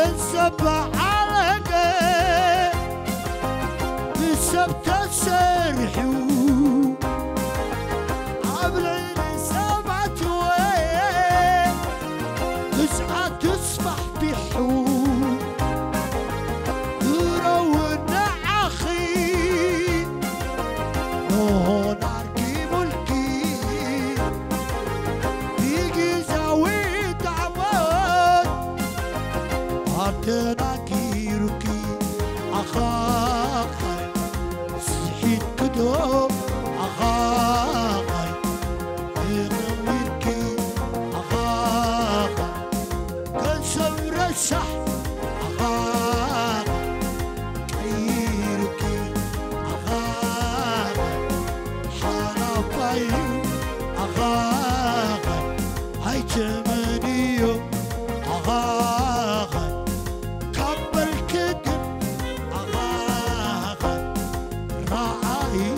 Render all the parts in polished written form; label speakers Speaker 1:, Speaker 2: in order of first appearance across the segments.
Speaker 1: السبع علقة بالسبت السرحو عبلين سبعة وين تسعة تصبح بحو يرونا عخي نهو ناركي ملكي بيجي زاويد عمود عطينا كيروكي أخاخي سحيت كدو أخاخي يغميركي أخاخي كان سمر السح أخاخي كيروكي أخاخي حرفاي أخاخي هاي تمنيو أخاخي قبل كدن أخاخي راعي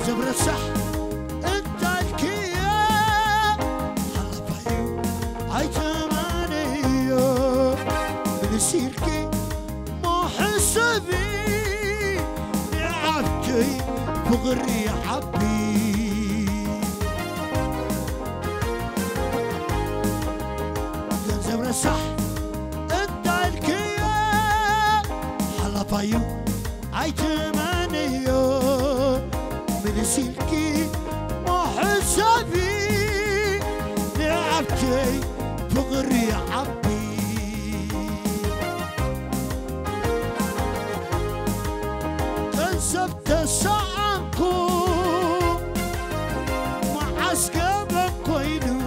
Speaker 1: زبر الصح انت الكيا حلفايو هاي تمانيو بنسيركي مو حسبي لعبتي بغري حبي زبر الصح انت الكيا حلفايو هاي تمانيو من سلكي مو حسابي لعبتي بغري عبي كنسبت ساعانكو مع عسكابك كوينو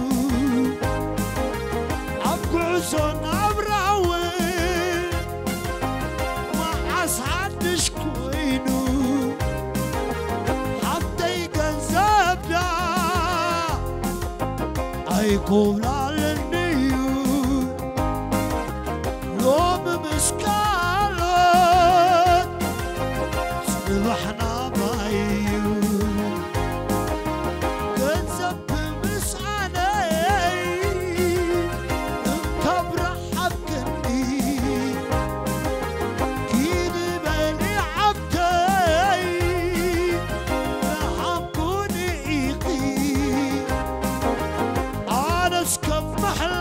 Speaker 1: عبقو عزون عبراوي مع عسعدش كوينو يقول على النيو يوم مسكالت صبحنا بايو كنزب مسعني انت برحب كني كيني بني عبدي بحبوني ايقي اسكف محل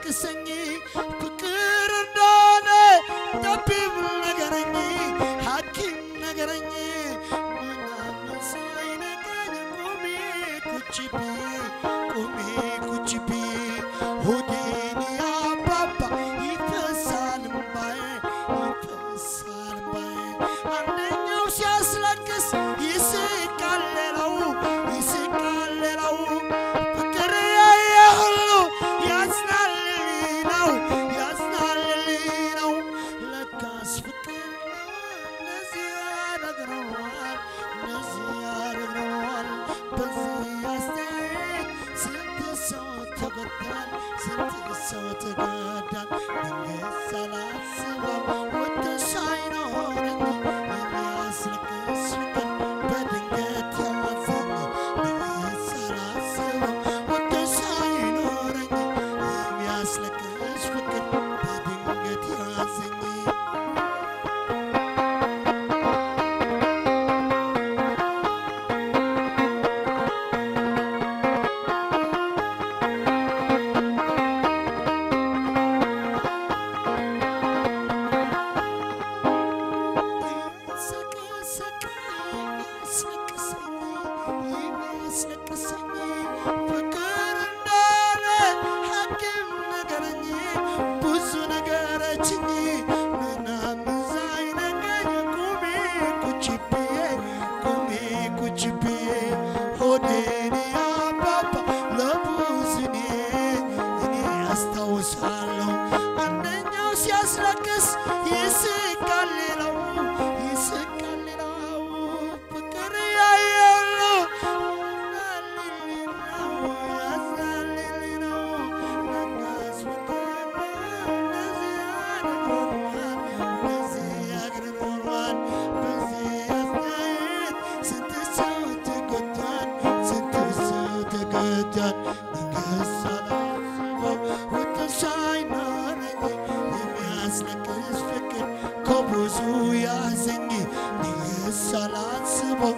Speaker 1: ሲያስለቅሰኝ ፍቅር እንደሆነ ጠቢብ ነገረኝ ሐኪም ነገረኝ ምናምን ሳይነገኝ ቁሜ ቁጭ ብዬ ሆዴን ያባባ ይፈሳል እምባዬ አንደኛው ሲያስለቅስ ይስቃል ሌላው ፍቅር ያየ ሁሉ ያዝናልልኝ ነው ለካስ ፍቅር እነዚህ ያደርገዋል በዚህ አስተያየት ስንት ሰው ተጎድቷል ድንገት ሳላስበው ወደ ሳይኖረኝ የሚያስለቅስ ፍቅር በድንገት ያዘኝ ድንገት ሳላስበው ወደ ሳይኖረኝ የሚያስለቅስ ፍቅር በድንገት ያዘኝ ፍቅር እንዳለ ሐኪም ነገረኝ ብዙ ነገረችኝ ምናምን ሳይነገኝ ቁሜ ቁጭ ብዬ ሆዴን ያባባ ለብዙ እኔ አስታውሳለሁ አንደኛው ሲያስለቅስ ይስቃል ሌላው ፍቅር ያየሉ ያዝናልልኝ ነው ለካስ ፍቅር እንደዚህ ያግርሮናል በዚህ አስተያየት ስንት ሰው ተጎድቷል ድንገት ሳላስበው ወደ ሳይኖረኝ የሚያስለቅስ ፍቅር ከብዙ ያዘኝ ድንገት ሳላስበው